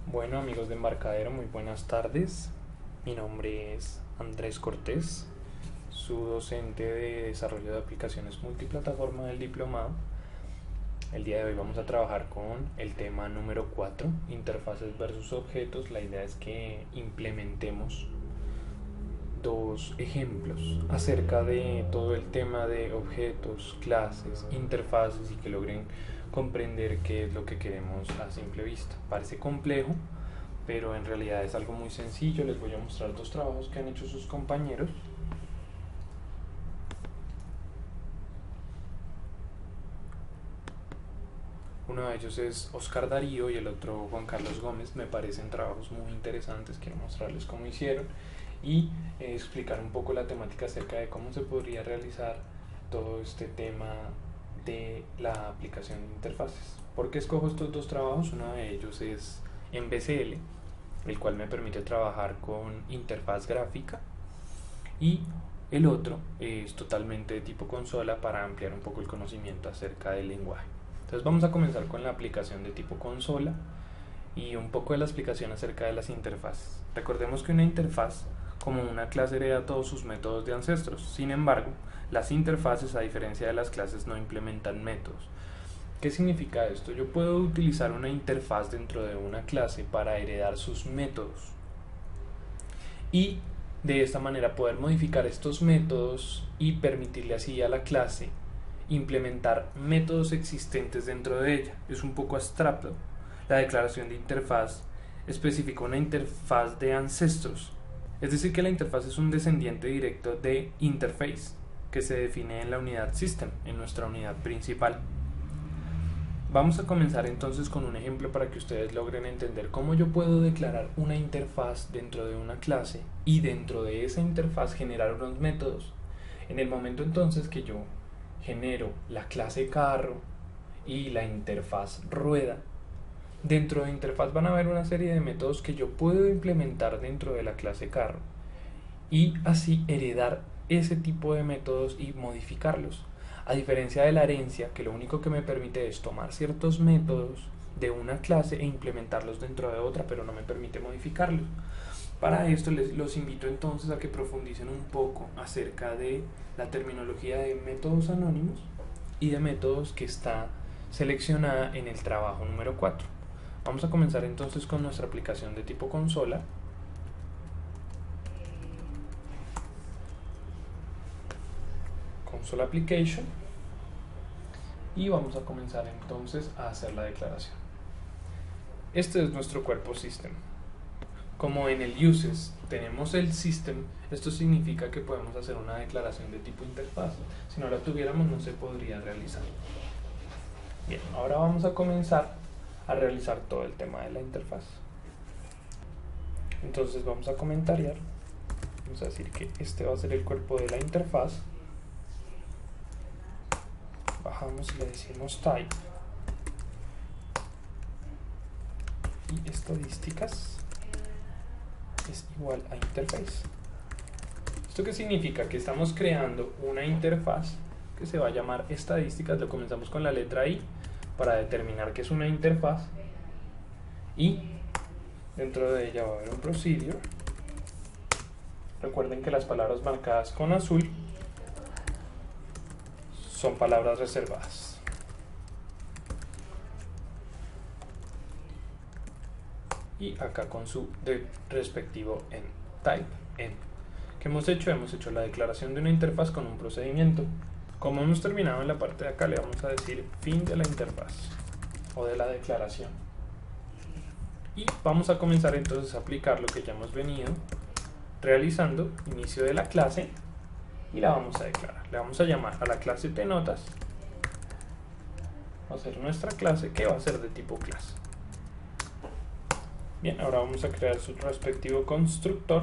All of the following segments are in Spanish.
Bueno, amigos de Embarcadero, muy buenas tardes. Mi nombre es Andrés Cortés, su docente de desarrollo de aplicaciones multiplataforma del diplomado. El día de hoy vamos a trabajar con el tema número 4, interfaces versus objetos. La idea es que implementemos dos ejemplos acerca de todo el tema de objetos, clases, interfaces y que logren comprender qué es lo que queremos a simple vista. Parece complejo, pero en realidad es algo muy sencillo. Les voy a mostrar dos trabajos que han hecho sus compañeros. Uno de ellos es Oscar Darío y el otro Juan Carlos Gómez. Me parecen trabajos muy interesantes, quiero mostrarles cómo hicieron y explicar un poco la temática acerca de cómo se podría realizar todo este tema de la aplicación de interfaces. ¿Por qué escojo estos dos trabajos? Uno de ellos es en BCL, el cual me permite trabajar con interfaz gráfica, y el otro es totalmente de tipo consola para ampliar un poco el conocimiento acerca del lenguaje. Entonces vamos a comenzar con la aplicación de tipo consola y un poco de la explicación acerca de las interfaces. Recordemos que una interfaz, como una clase, hereda todos sus métodos de ancestros. Sin embargo, las interfaces, a diferencia de las clases, no implementan métodos. ¿Qué significa esto? Yo puedo utilizar una interfaz dentro de una clase para heredar sus métodos y de esta manera poder modificar estos métodos y permitirle así a la clase implementar métodos existentes dentro de ella. Es un poco abstracto. La declaración de interfaz especifica una interfaz de ancestros, es decir que la interfaz es un descendiente directo de interface que se define en la unidad system, en nuestra unidad principal. Vamos a comenzar entonces con un ejemplo para que ustedes logren entender cómo yo puedo declarar una interfaz dentro de una clase y dentro de esa interfaz generar unos métodos. En el momento entonces que yo genero la clase carro y la interfaz rueda, dentro de interfaz van a haber una serie de métodos que yo puedo implementar dentro de la clase carro y así heredar ese tipo de métodos y modificarlos. A diferencia de la herencia, que lo único que me permite es tomar ciertos métodos de una clase e implementarlos dentro de otra, pero no me permite modificarlos. Para esto los invito entonces a que profundicen un poco acerca de la terminología de métodos anónimos y de métodos que está seleccionada en el trabajo número 4. Vamos a comenzar entonces con nuestra aplicación de tipo consola. Console Application, y vamos a comenzar entonces a hacer la declaración. Este es nuestro cuerpo system. Como en el uses tenemos el system, esto significa que podemos hacer una declaración de tipo interfaz. Si no la tuviéramos no se podría realizar. Bien, ahora vamos a comenzar a realizar todo el tema de la interfaz. Entonces vamos a comentariar, vamos a decir que este va a ser el cuerpo de la interfaz. Bajamos y le decimos type y estadísticas es igual a interface. ¿Esto qué significa? Que estamos creando una interfaz que se va a llamar estadísticas. Lo comenzamos con la letra I para determinar que es una interfaz y dentro de ella va a haber un procedure. Recuerden que las palabras marcadas con azul son palabras reservadas. Y acá con su respectivo en type en. ¿Qué hemos hecho? Hemos hecho la declaración de una interfaz con un procedimiento. Como hemos terminado en la parte de acá, le vamos a decir fin de la interfaz o de la declaración. Y vamos a comenzar entonces a aplicar lo que ya hemos venido realizando. Inicio de la clase y la vamos a declarar. Le vamos a llamar a la clase de notas. Va a ser nuestra clase que va a ser de tipo clase. Bien, ahora vamos a crear su respectivo constructor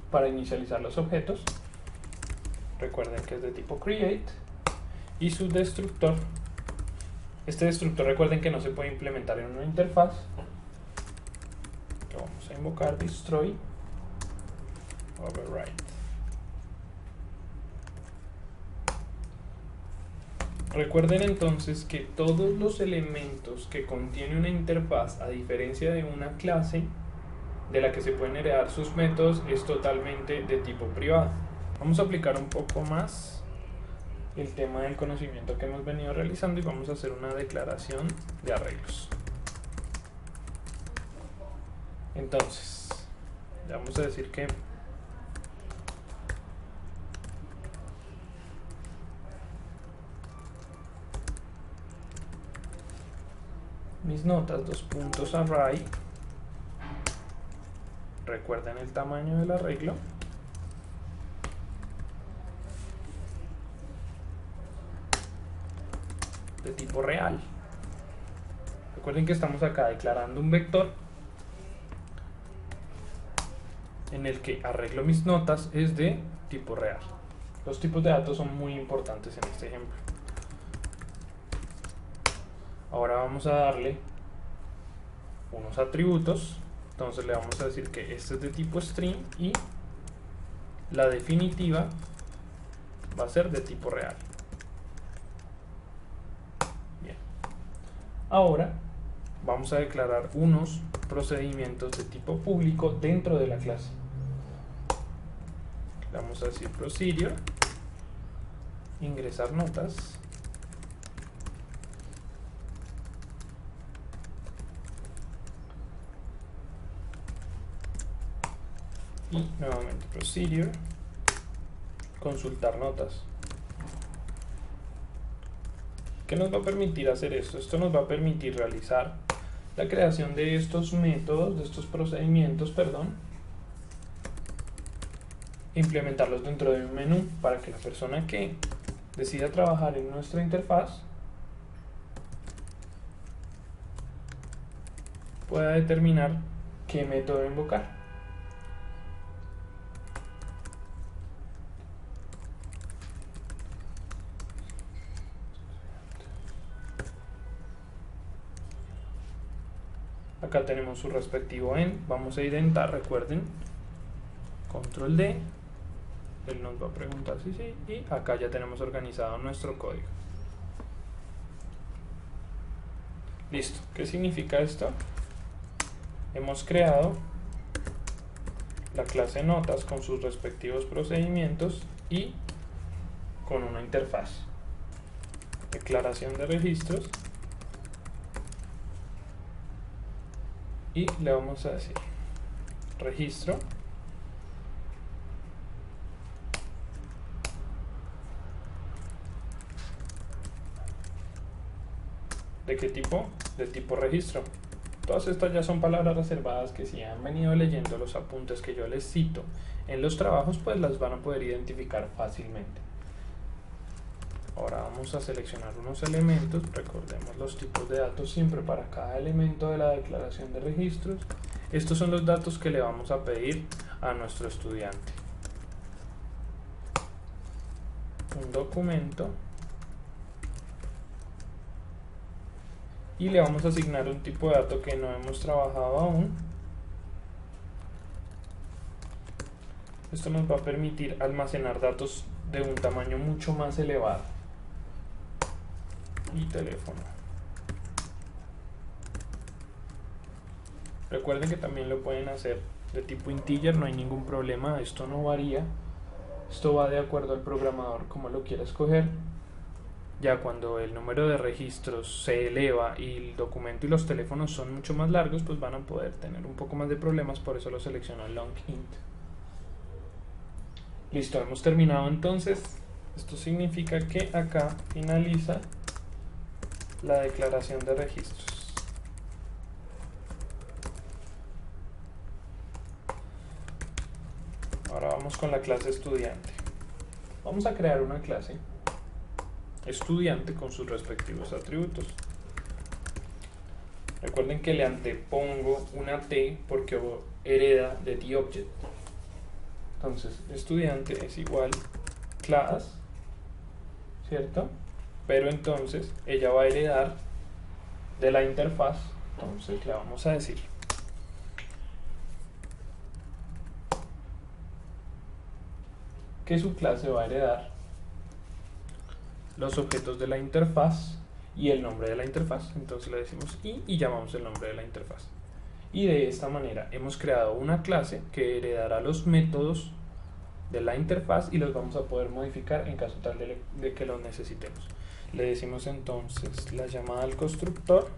para inicializar los objetos. Recuerden que es de tipo create. Y su destructor. Este destructor recuerden que no se puede implementar en una interfaz. Lo vamos a invocar destroy override. Recuerden entonces que todos los elementos que contiene una interfaz, a diferencia de una clase de la que se pueden heredar sus métodos, es totalmente de tipo privado. Vamos a aplicar un poco más el tema del conocimiento que hemos venido realizando y vamos a hacer una declaración de arreglos. Entonces, le vamos a decir que mis notas, dos puntos array, recuerden el tamaño del arreglo, de tipo real. Recuerden que estamos acá declarando un vector en el que arreglo mis notas es de tipo real. Los tipos de datos son muy importantes en este ejemplo. Ahora vamos a darle unos atributos. Entonces le vamos a decir que este es de tipo string y la definitiva va a ser de tipo real. Bien. Ahora vamos a declarar unos procedimientos de tipo público dentro de la clase. Le vamos a decir procedure, ingresar notas, y nuevamente procedure, consultar notas. ¿Qué nos va a permitir hacer esto? Esto nos va a permitir realizar la creación de estos métodos, de estos procedimientos, implementarlos dentro de un menú para que la persona que decida trabajar en nuestra interfaz pueda determinar qué método invocar. Acá tenemos su respectivo end. Vamos a identar, recuerden, control D, él nos va a preguntar si sí, y acá ya tenemos organizado nuestro código. Listo. ¿Qué significa esto? Hemos creado la clase notas con sus respectivos procedimientos y con una interfaz. Declaración de registros. Y le vamos a decir registro ¿de qué tipo? De tipo registro. Todas estas ya son palabras reservadas que si han venido leyendo los apuntes que yo les cito en los trabajos, pues las van a poder identificar fácilmente. Ahora vamos a seleccionar unos elementos. Recordemos los tipos de datos siempre para cada elemento de la declaración de registros. Estos son los datos que le vamos a pedir a nuestro estudiante. Un documento. Y le vamos a asignar un tipo de dato que no hemos trabajado aún. Esto nos va a permitir almacenar datos de un tamaño mucho más elevado. Y teléfono. Recuerden que también lo pueden hacer de tipo integer, no hay ningún problema, esto no varía, esto va de acuerdo al programador como lo quiera escoger. Ya cuando el número de registros se eleva y el documento y los teléfonos son mucho más largos, pues van a poder tener un poco más de problemas, por eso lo selecciono long int. Listo, hemos terminado entonces. Esto significa que acá finaliza la declaración de registros. Ahora vamos con la clase estudiante. Vamos a crear una clase estudiante con sus respectivos atributos. Recuerden que le antepongo una T porque hereda de TObject. Entonces, estudiante es igual class, ¿cierto? Pero entonces ella va a heredar de la interfaz. Entonces le vamos a decir que su clase va a heredar los objetos de la interfaz y el nombre de la interfaz. Entonces le decimos y llamamos el nombre de la interfaz. Y de esta manera hemos creado una clase que heredará los métodos de la interfaz y los vamos a poder modificar en caso tal de que los necesitemos. Le decimos entonces la llamada al constructor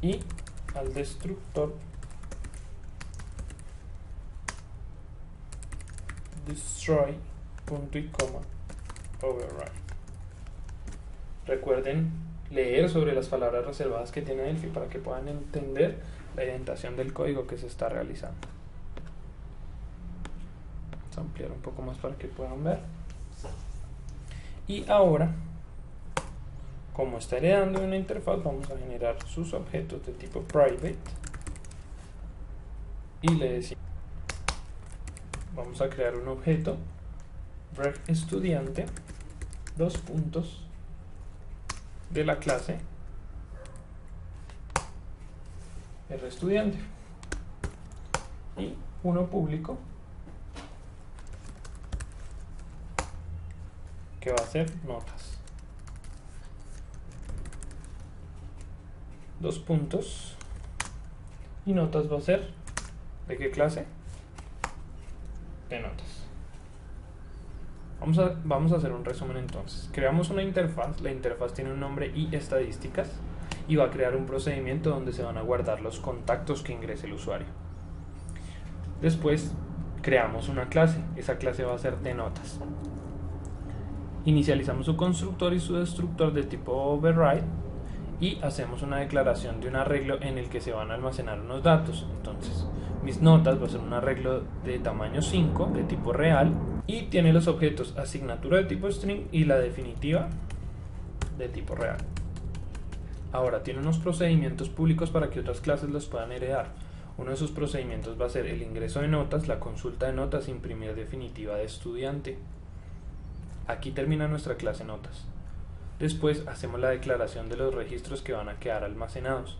y al destructor destroy punto y coma override. Recuerden leer sobre las palabras reservadas que tiene Delphi para que puedan entender la indentación del código que se está realizando. Vamos a ampliar un poco más para que puedan ver. Y ahora, como está heredando una interfaz, vamos a generar sus objetos de tipo private y le decimos, vamos a crear un objeto ref estudiante, dos puntos, de la clase REstudiante y uno público que va a ser notas, dos puntos, y notas va a ser ¿de qué clase? De notas. Vamos a hacer un resumen entonces. Creamos una interfaz, la interfaz tiene un nombre y estadísticas y va a crear un procedimiento donde se van a guardar los contactos que ingrese el usuario. Después creamos una clase, esa clase va a ser de notas. Inicializamos su constructor y su destructor de tipo override y hacemos una declaración de un arreglo en el que se van a almacenar unos datos. Entonces, mis notas va a ser un arreglo de tamaño 5 de tipo real y tiene los objetos asignatura de tipo string y la definitiva de tipo real. Ahora tiene unos procedimientos públicos para que otras clases los puedan heredar. Uno de esos procedimientos va a ser el ingreso de notas, la consulta de notas e imprimir definitiva de estudiante. Aquí termina nuestra clase notas. Después hacemos la declaración de los registros que van a quedar almacenados.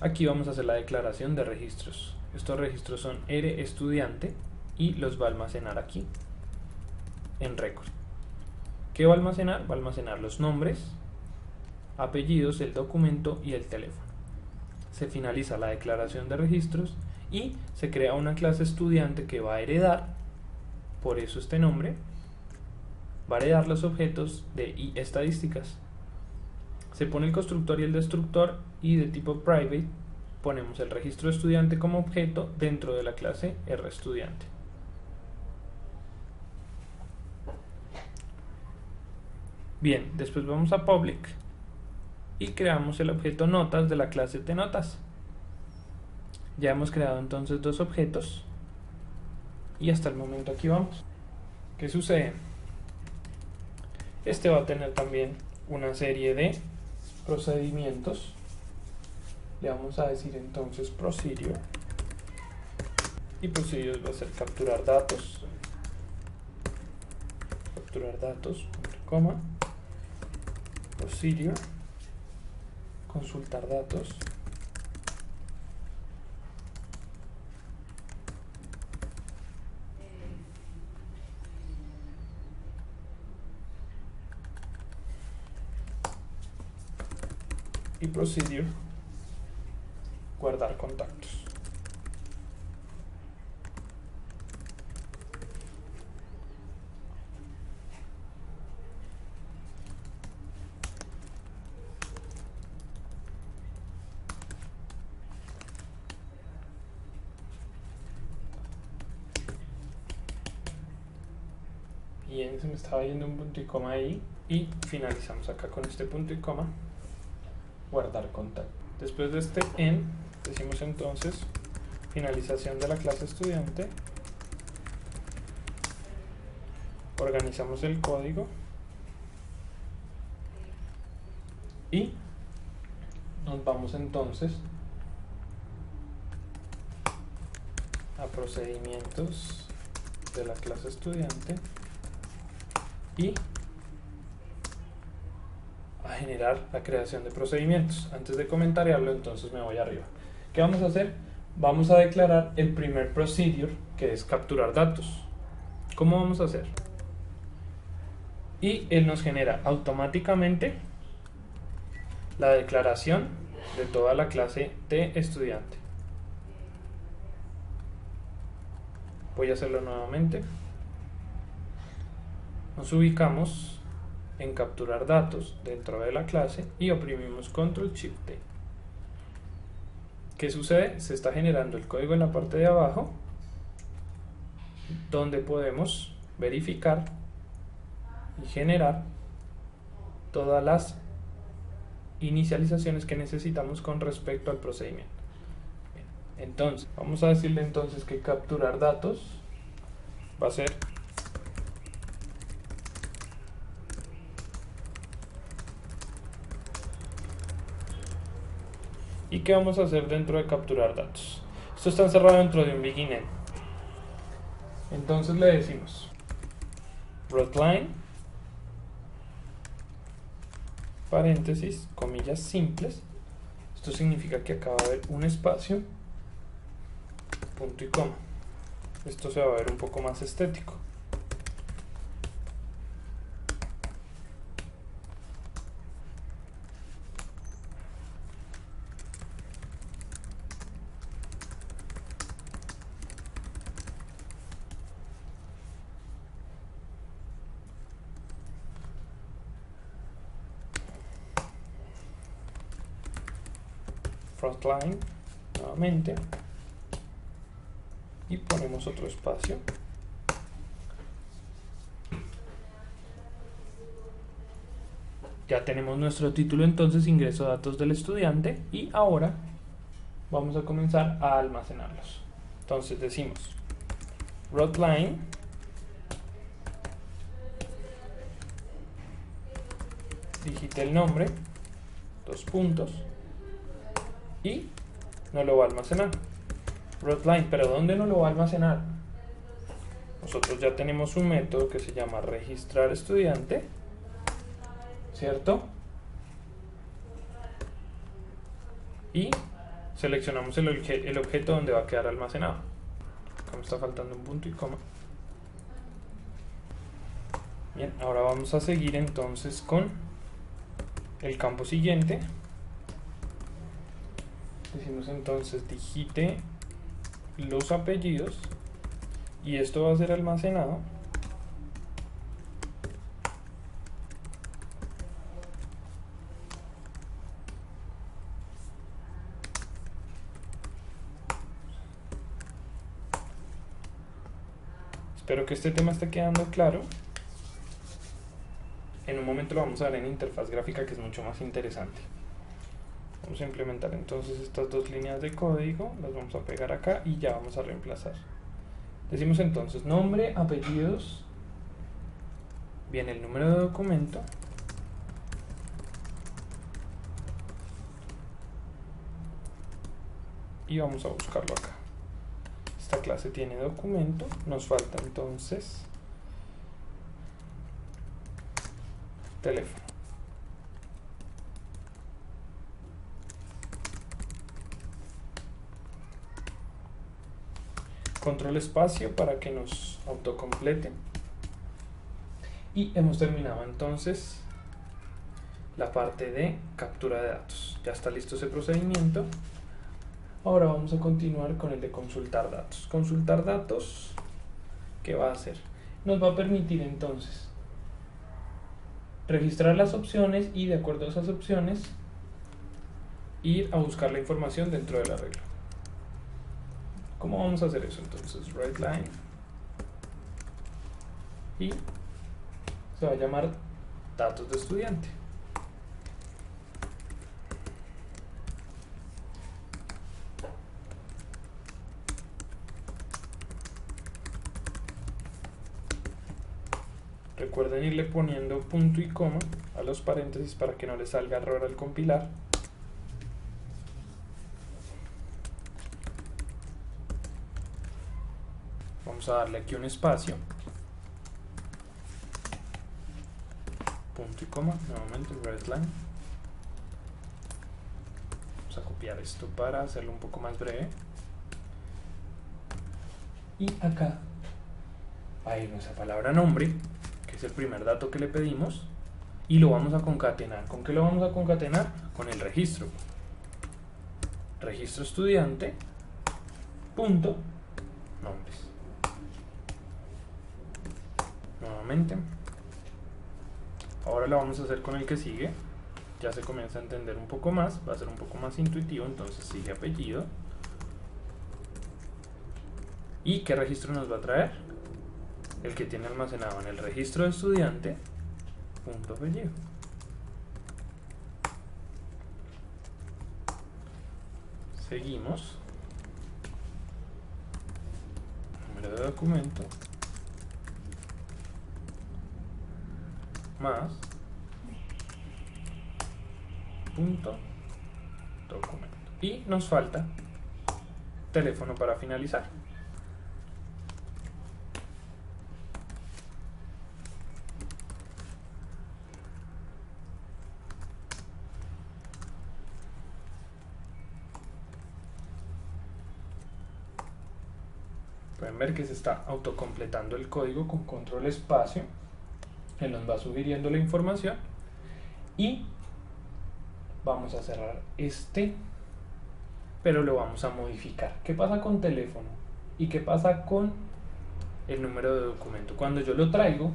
Aquí vamos a hacer la declaración de registros. Estos registros son REstudiante y los va a almacenar aquí en record. ¿Qué va a almacenar? Va a almacenar los nombres, apellidos, el documento y el teléfono. Se finaliza la declaración de registros y se crea una clase estudiante que va a heredar, por eso este nombre, va a heredar los objetos de estadísticas. Se pone el constructor y el destructor y de tipo private ponemos el registro estudiante como objeto dentro de la clase REstudiante. Bien, después vamos a public y creamos el objeto notas de la clase de notas. Ya hemos creado entonces dos objetos y hasta el momento aquí vamos. ¿Qué sucede? Este va a tener también una serie de procedimientos. Le vamos a decir entonces procedure y procedure va a ser capturar datos, coma, procedure, consultar datos, y procedure, guardar contactos. Bien, se me estaba yendo un punto y coma ahí y finalizamos acá con este punto y coma, guardar contacto. Después de este end decimos entonces finalización de la clase estudiante, organizamos el código y nos vamos entonces a procedimientos de la clase estudiante y a generar la creación de procedimientos. Antes de comentarlo, entonces me voy arriba. ¿Qué vamos a hacer? Vamos a declarar el primer procedure, que es capturar datos. ¿Cómo vamos a hacer? Y él nos genera automáticamente la declaración de toda la clase de estudiante. Voy a hacerlo nuevamente. Nos ubicamos en capturar datos dentro de la clase y oprimimos Control Shift T. ¿Qué sucede? Se está generando el código en la parte de abajo, donde podemos verificar y generar todas las inicializaciones que necesitamos con respecto al procedimiento. Bien, entonces, vamos a decirle entonces que capturar datos va a ser ¿y qué vamos a hacer dentro de capturar datos? Esto está encerrado dentro de un begin-end. Entonces le decimos writeLine, paréntesis, comillas simples. Esto significa que acá va a haber un espacio, punto y coma. Esto se va a ver un poco más estético. Frontline nuevamente y ponemos otro espacio. Ya tenemos nuestro título, entonces ingreso datos del estudiante y ahora vamos a comenzar a almacenarlos. Entonces decimos writeLine digite el nombre, dos puntos, y no lo va a almacenar. writeLine, pero ¿dónde no lo va a almacenar? Nosotros ya tenemos un método que se llama registrar estudiante, ¿cierto? Y seleccionamos el objeto donde va a quedar almacenado. Acá me está faltando un punto y coma. Bien, ahora vamos a seguir entonces con el campo siguiente. Decimos entonces digite los apellidos y esto va a ser almacenado Espero que este tema esté quedando claro. En un momento lo vamos a ver en interfaz gráfica, que es mucho más interesante. Vamos a implementar entonces estas dos líneas de código, las vamos a pegar acá y ya vamos a reemplazar. Decimos entonces nombre, apellidos, viene el número de documento, y vamos a buscarlo acá. Esta clase tiene documento, nos falta entonces teléfono. Control espacio para que nos autocomplete. Y hemos terminado entonces la parte de captura de datos. Ya está listo ese procedimiento. Ahora vamos a continuar con el de consultar datos. Consultar datos, ¿qué va a hacer? Nos va a permitir entonces registrar las opciones y de acuerdo a esas opciones ir a buscar la información dentro del arreglo. ¿Cómo vamos a hacer eso? Entonces writeLine y se va a llamar datos de estudiante. Recuerden irle poniendo punto y coma a los paréntesis para que no les salga error al compilar. Vamos a darle aquí un espacio, punto y coma, nuevamente writeLine. Vamos a copiar esto para hacerlo un poco más breve. Y acá va a ir nuestra palabra nombre, que es el primer dato que le pedimos, y lo vamos a concatenar. ¿Con qué lo vamos a concatenar? Con el registro. Registro estudiante, punto, nombres. Nuevamente. Ahora lo vamos a hacer con el que sigue. Ya se comienza a entender un poco más, va a ser un poco más intuitivo, entonces sigue apellido. ¿Y qué registro nos va a traer? El que tiene almacenado en el registro de estudiante, punto apellido. Seguimos. Número de documento. Más. Punto documento. Y nos falta teléfono para finalizar. Pueden ver que se está autocompletando el código con control espacio. Él nos va sugiriendo la información y vamos a cerrar este, pero lo vamos a modificar. ¿Qué pasa con teléfono? ¿Y qué pasa con el número de documento? Cuando yo lo traigo,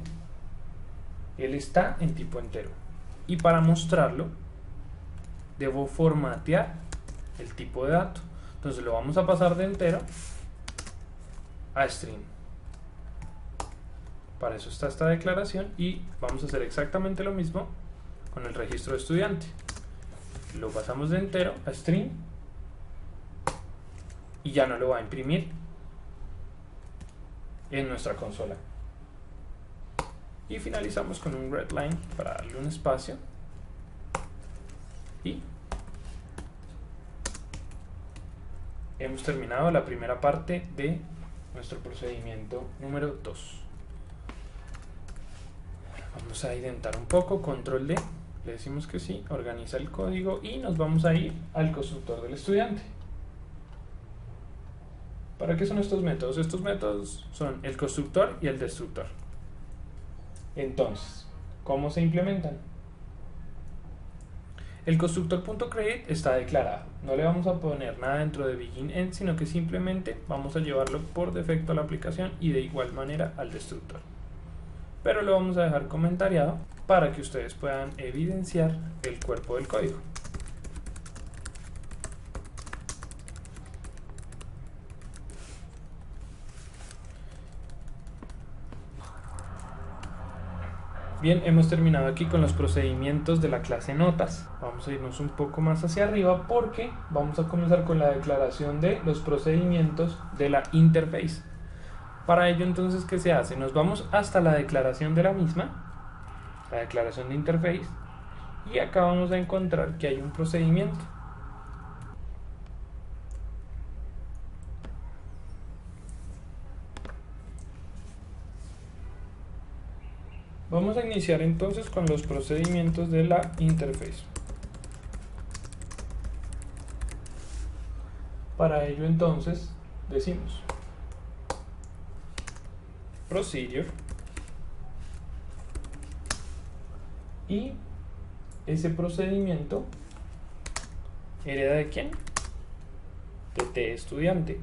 él está en tipo entero. Y para mostrarlo, debo formatear el tipo de dato. Entonces lo vamos a pasar de entero a string. Para eso está esta declaración y vamos a hacer exactamente lo mismo con el registro de estudiante. Lo pasamos de entero a string y ya no lo va a imprimir en nuestra consola. Y finalizamos con un readline para darle un espacio y hemos terminado la primera parte de nuestro procedimiento número 2. Vamos a indentar un poco, control D, le decimos que sí, organiza el código y nos vamos a ir al constructor del estudiante. ¿Para qué son estos métodos? Estos métodos son el constructor y el destructor. Entonces, ¿cómo se implementan? El constructor.create está declarado. No le vamos a poner nada dentro de begin-end, sino que simplemente vamos a llevarlo por defecto a la aplicación y de igual manera al destructor. Pero lo vamos a dejar comentariado para que ustedes puedan evidenciar el cuerpo del código. Bien, hemos terminado aquí con los procedimientos de la clase notas. Vamos a irnos un poco más hacia arriba porque vamos a comenzar con la declaración de los procedimientos de la interface. Para ello entonces, ¿qué se hace? Nos vamos hasta la declaración de la misma, la declaración de interface, y acá vamos a encontrar que hay un procedimiento. Vamos a iniciar entonces con los procedimientos de la interface. Para ello entonces decimos procedure y ese procedimiento hereda ¿de quién? De T estudiante.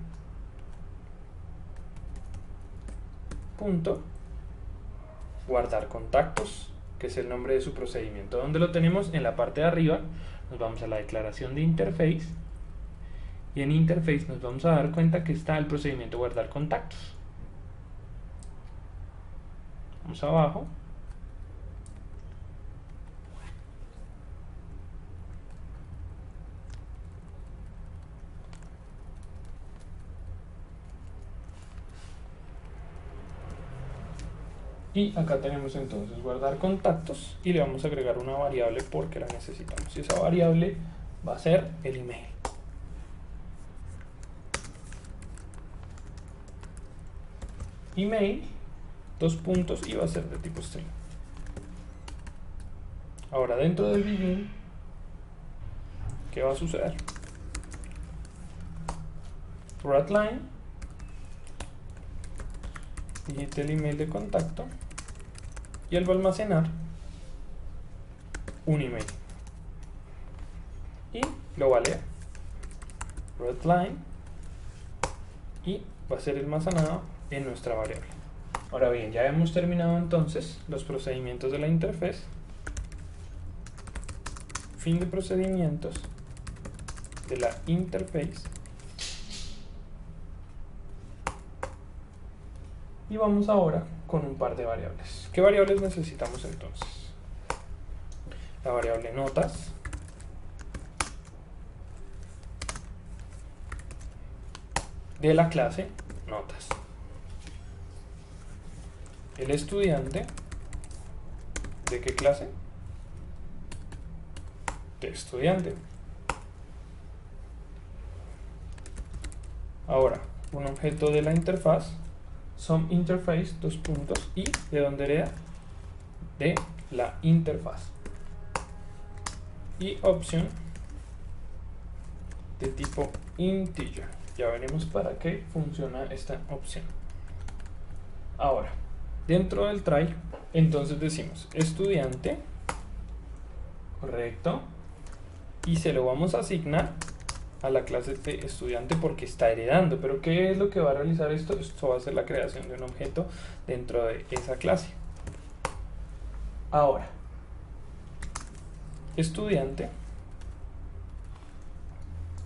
Punto guardar contactos, que es el nombre de su procedimiento. ¿Dónde lo tenemos? En la parte de arriba. Nos vamos a la declaración de interface y en interface nos vamos a dar cuenta que está el procedimiento guardar contactos. Vamos abajo y acá tenemos entonces guardar contactos y le vamos a agregar una variable porque la necesitamos y esa variable va a ser el email. Email, dos puntos, y va a ser de tipo string. Ahora dentro del begin, ¿qué va a suceder? Readline digite el email de contacto y él va a almacenar un email y lo va a leer. Readline, y va a ser almacenado en nuestra variable. Ahora bien, ya hemos terminado entonces los procedimientos de la interfaz. Fin de procedimientos de la interface. Y vamos ahora con un par de variables. ¿Qué variables necesitamos entonces? La variable notas, de la clase notas. El estudiante, ¿de qué clase? De estudiante. Ahora, un objeto de la interfaz, SomeInterface, dos puntos, y ¿de dónde hereda? De la interfaz. Y opción de tipo integer. Ya veremos para qué funciona esta opción. Ahora, dentro del try, entonces decimos estudiante, correcto, y se lo vamos a asignar a la clase de estudiante porque está heredando. Pero ¿qué es lo que va a realizar esto? Esto va a ser la creación de un objeto dentro de esa clase. Ahora, estudiante,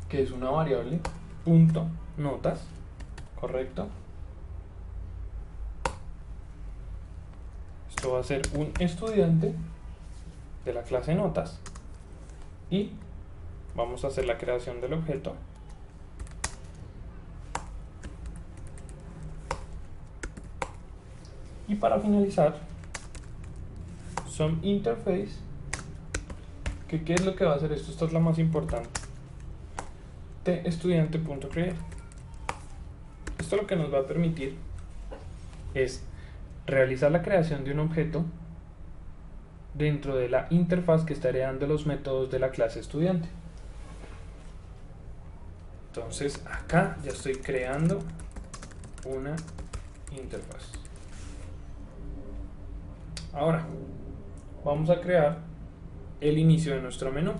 que es una variable, punto notas, correcto. Esto va a ser un estudiante de la clase notas y vamos a hacer la creación del objeto. Y para finalizar, SomeInterface, que ¿qué es lo que va a hacer esto? Esto es lo más importante. De estudiante.create. Esto lo que nos va a permitir es realizar la creación de un objeto dentro de la interfaz que está heredando los métodos de la clase estudiante. Entonces acá ya estoy creando una interfaz. Ahora vamos a crear el inicio de nuestro menú.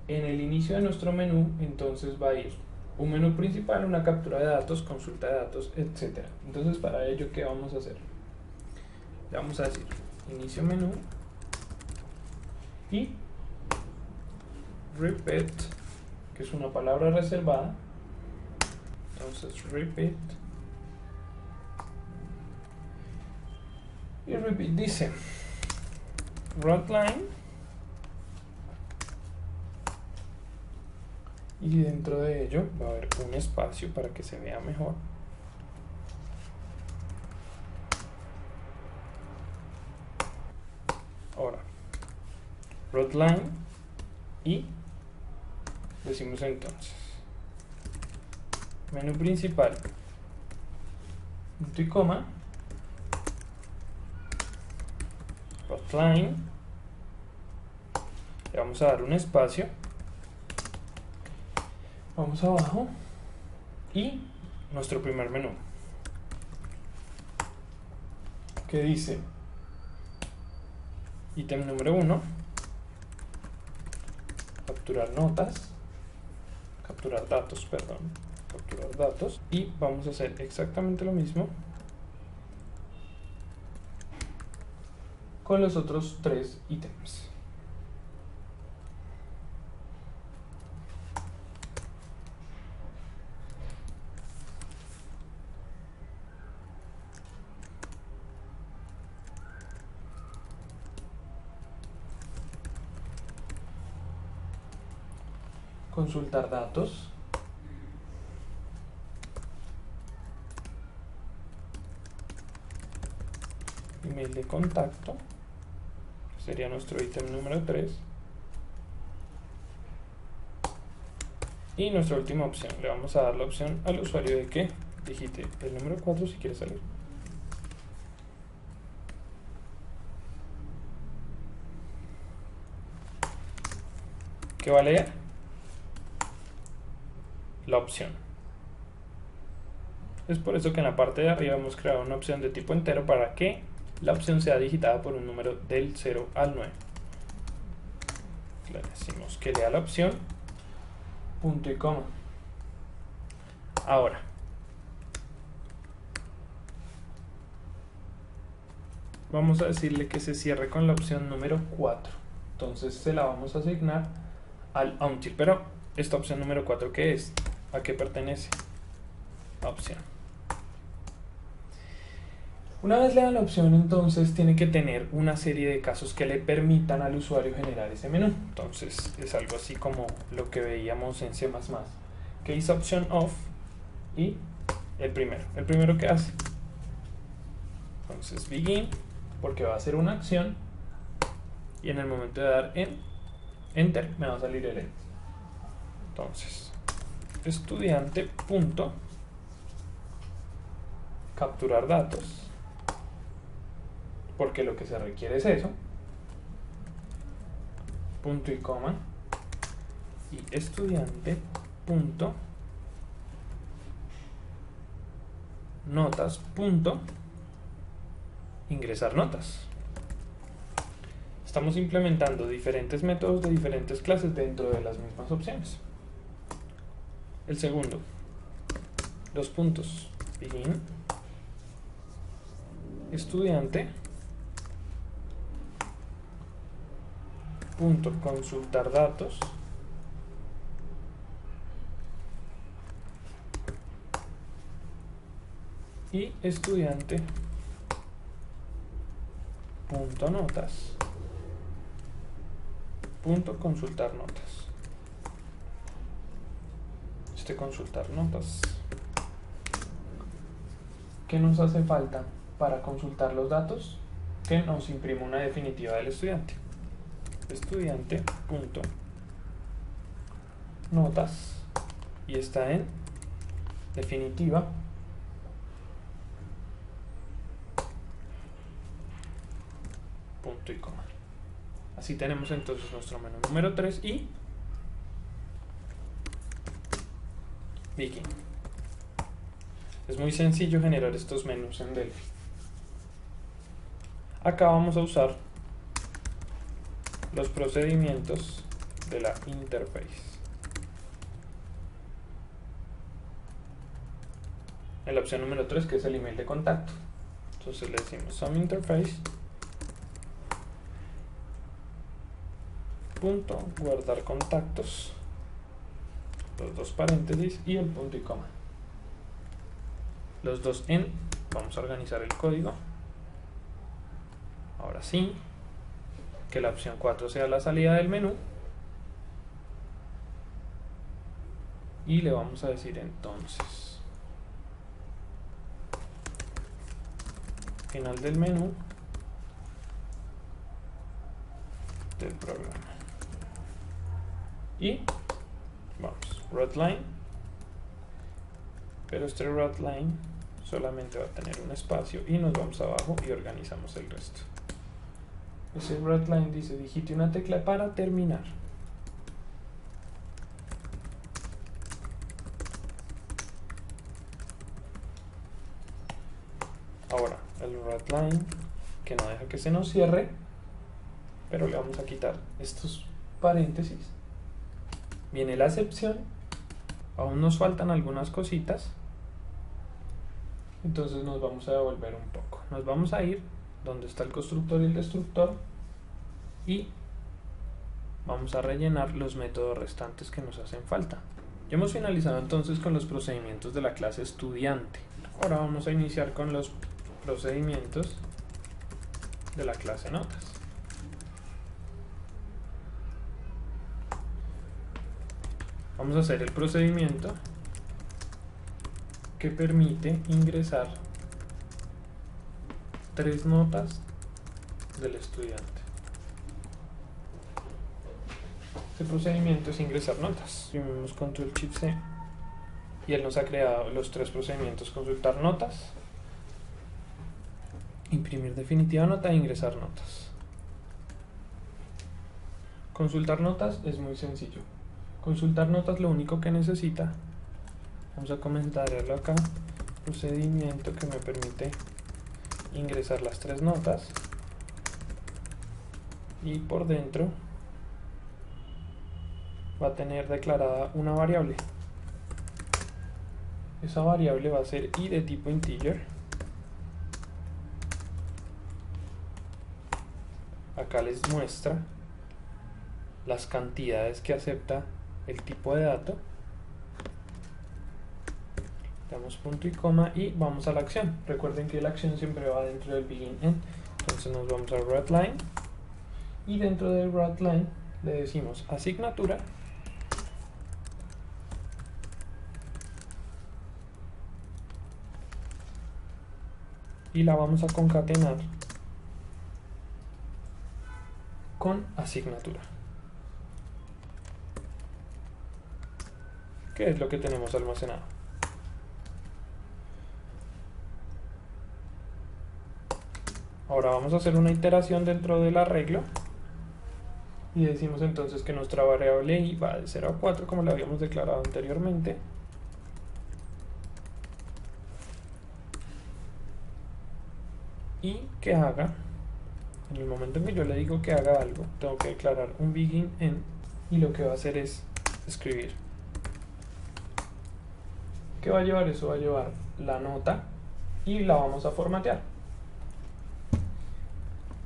En el inicio de nuestro menú entonces va a ir un menú principal, una captura de datos, consulta de datos, etc. Entonces para ello, ¿qué vamos a hacer? Le vamos a decir inicio menú y repeat, que es una palabra reservada. Entonces repeat, y repeat dice readline, y dentro de ello va a haber un espacio para que se vea mejor. Ahora readline y decimos entonces menú principal, punto y coma, readline, le vamos a dar un espacio, vamos abajo y nuestro primer menú, que dice ítem número 1, capturar notas, capturar datos, y vamos a hacer exactamente lo mismo con los otros 3 ítems. Consultar datos, email de contacto, sería nuestro ítem número 3, y nuestra última opción, le vamos a dar la opción al usuario de que digite el número 4 si quiere salir. ¿Qué va a leer? La opción. Es por eso que en la parte de arriba hemos creado una opción de tipo entero para que la opción sea digitada por un número del 0 al 9. Le decimos que lea la opción, punto y coma. Ahora, vamos a decirle que se cierre con la opción número 4. Entonces se la vamos a asignar al until. Pero esta opción número 4, ¿qué es? ¿A qué pertenece? A opción. Una vez le dan la opción, entonces tiene que tener una serie de casos que le permitan al usuario generar ese menú. Entonces es algo así como lo que veíamos en C++, que dice option off y el primero que hace. Entonces begin, porque va a ser una acción y en el momento de dar en enter me va a salir el end. Entonces estudiante punto capturar datos, porque lo que se requiere es eso, punto y coma, y estudiante punto notas punto ingresar notas. Estamos implementando diferentes métodos de diferentes clases dentro de las mismas opciones. El segundo, dos puntos, begin, estudiante punto consultar datos y estudiante punto notas punto consultar notas. Consultar notas, ¿qué nos hace falta para consultar los datos? Que nos imprima una definitiva del estudiante. Estudiante punto notas y está en definitiva punto y coma. Así tenemos entonces nuestro menú número 3 y begin. Es muy sencillo generar estos menús en Delphi. Acá vamos a usar los procedimientos de la interface. En la opción número 3, que es el email de contacto. Entonces le decimos some interface punto guardar contactos, los dos paréntesis y el punto y coma, los dos en. Vamos a organizar el código. Ahora sí, que la opción 4 sea la salida del menú y le vamos a decir entonces final del menú del programa y vamos, readline, pero este readline solamente va a tener un espacio y nos vamos abajo y organizamos el resto. Ese readline dice digite una tecla para terminar. Ahora el readline que no deja que se nos cierre, pero le vamos a quitar estos paréntesis. Viene la excepción, aún nos faltan algunas cositas, entonces nos vamos a devolver un poco. Nos vamos a ir donde está el constructor y el destructor y vamos a rellenar los métodos restantes que nos hacen falta. Ya hemos finalizado entonces con los procedimientos de la clase estudiante. Ahora vamos a iniciar con los procedimientos de la clase notas. Vamos a hacer el procedimiento que permite ingresar 3 notas del estudiante. Este procedimiento es ingresar notas. Imprimimos control shift C y él nos ha creado los 3 procedimientos: consultar notas, imprimir definitiva nota e ingresar notas. Consultar notas es muy sencillo. Consultar notas lo único que necesita, vamos a comentarlo acá, procedimiento que me permite ingresar las 3 notas y por dentro va a tener declarada una variable. Esa variable va a ser i de tipo integer. Acá les muestra las cantidades que acepta el tipo de dato. Damos punto y coma y vamos a la acción. Recuerden que la acción siempre va dentro del begin end. Entonces nos vamos a writeLine y dentro del writeLine le decimos asignatura y la vamos a concatenar con asignatura. ¿Qué es lo que tenemos almacenado? Ahora vamos a hacer una iteración dentro del arreglo y decimos entonces que nuestra variable i va de 0 a 4 como lo habíamos declarado anteriormente. Y que haga, en el momento en que yo le digo que haga algo, tengo que declarar un begin end y lo que va a hacer es escribir. ¿Qué va a llevar eso? Va a llevar la nota y la vamos a formatear.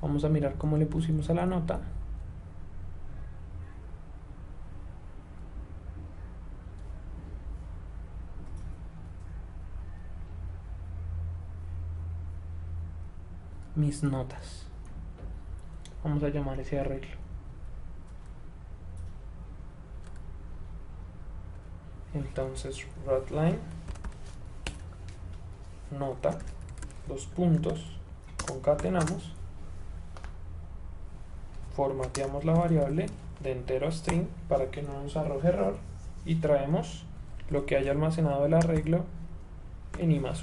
Vamos a mirar cómo le pusimos a la nota. Mis notas. Vamos a llamar ese arreglo. Entonces, writeLine, nota, 2 puntos, concatenamos, formateamos la variable de entero a string para que no nos arroje error y traemos lo que haya almacenado el arreglo en i+1.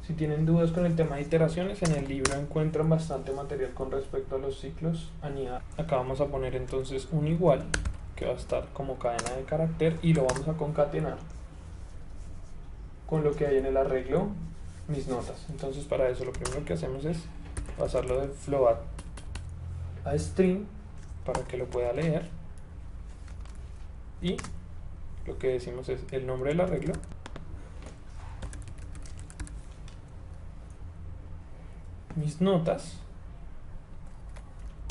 Si tienen dudas con el tema de iteraciones, en el libro encuentran bastante material con respecto a los ciclos anidar. Acá vamos a poner entonces un igual, que va a estar como cadena de carácter, y lo vamos a concatenar con lo que hay en el arreglo mis notas. Entonces para eso lo primero que hacemos es pasarlo de float a string para que lo pueda leer, y lo que decimos es el nombre del arreglo, mis notas,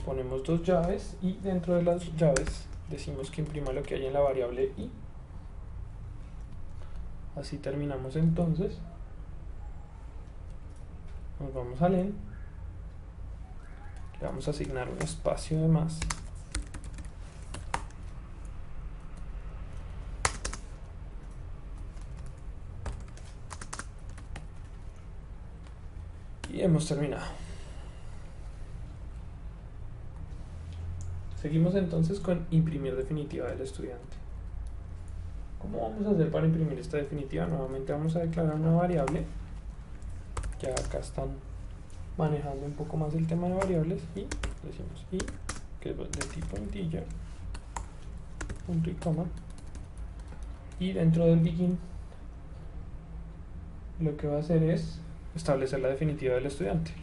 ponemos 2 llaves y dentro de las llaves decimos que imprima lo que hay en la variable i. Así terminamos entonces. Nos vamos a len, le vamos a asignar un espacio de más y hemos terminado. Seguimos entonces con imprimir definitiva del estudiante. ¿Cómo vamos a hacer para imprimir esta definitiva? Nuevamente vamos a declarar una variable. Ya acá están manejando un poco más el tema de variables y decimos i, que es de tipo integer, punto y coma, y dentro del begin lo que va a hacer es establecer la definitiva del estudiante.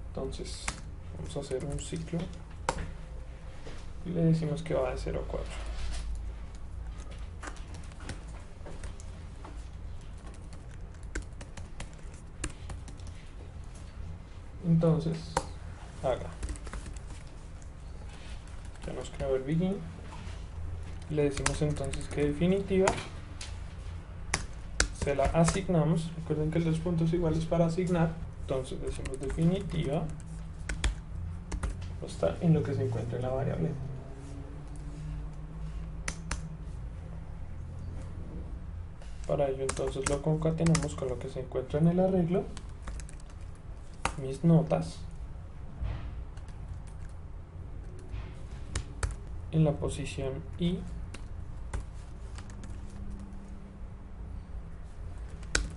Entonces vamos a hacer un ciclo y le decimos que va de 0 a 4. Entonces haga, ya nos creó el begin, le decimos entonces que definitiva se la asignamos. Recuerden que el 2 puntos iguales para asignar, entonces decimos definitiva está en lo que se encuentra en la variable. Para ello entonces lo concatenamos con lo que se encuentra en el arreglo, mis notas, en la posición i,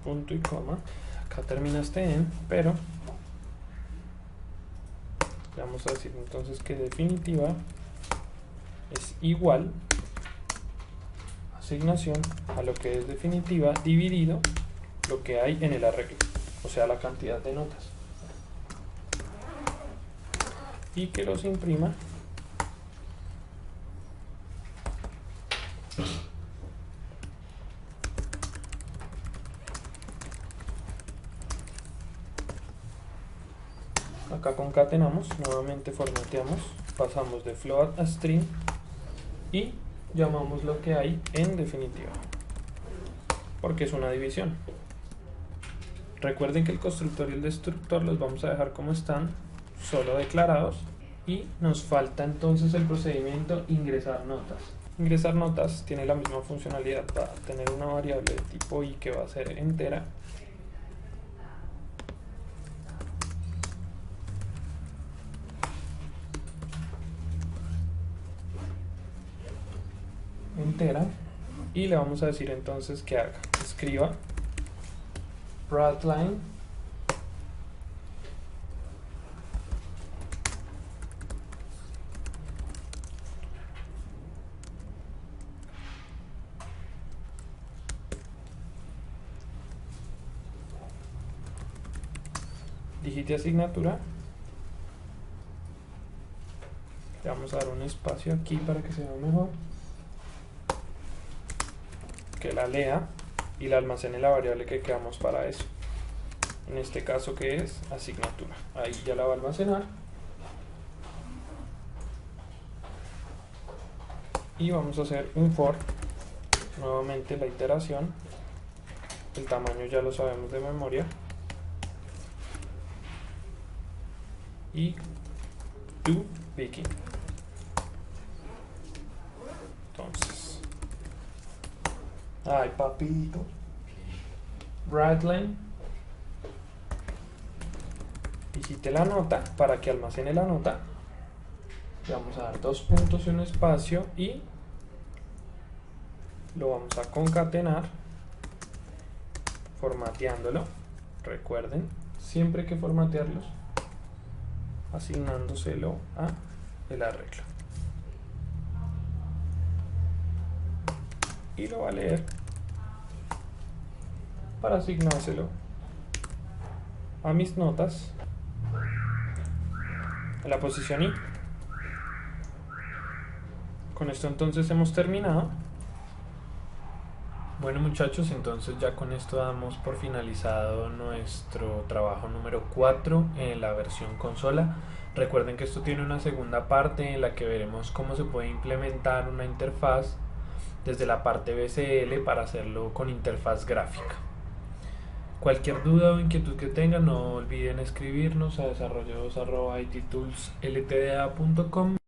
punto y coma. Acá termina este end, pero vamos a decir entonces que definitiva es igual asignación a lo que es definitiva dividido lo que hay en el arreglo, o sea, la cantidad de notas, y que los imprima acá. Concatenamos, nuevamente formateamos, pasamos de float a string y llamamos lo que hay en definitiva, porque es una división. Recuerden que el constructor y el destructor los vamos a dejar como están, solo declarados, y nos falta entonces el procedimiento ingresar notas. Ingresar notas tiene la misma funcionalidad, para tener una variable de tipo i que va a ser entera. Y le vamos a decir entonces que haga, escriba writeLine digite asignatura. Le vamos a dar un espacio aquí para que se vea mejor, que la lea y la almacene la variable que creamos para eso, en este caso que es asignatura. Ahí ya la va a almacenar y vamos a hacer un for, nuevamente la iteración, el tamaño ya lo sabemos de memoria, y do begin. Entonces, ay papito, writeLine, digite la nota para que almacene la nota. Le vamos a dar 2 puntos y un espacio y lo vamos a concatenar formateándolo. Recuerden, siempre hay que formatearlos asignándoselo a el arreglo, y lo va a leer para asignárselo a mis notas en la posición i. Con esto entonces hemos terminado. Bueno muchachos, entonces ya con esto damos por finalizado nuestro trabajo número 4 en la versión consola. Recuerden que esto tiene una segunda parte en la que veremos cómo se puede implementar una interfaz desde la parte BCL para hacerlo con interfaz gráfica. Cualquier duda o inquietud que tengan, no olviden escribirnos a desarrollos@ittoolsltda.com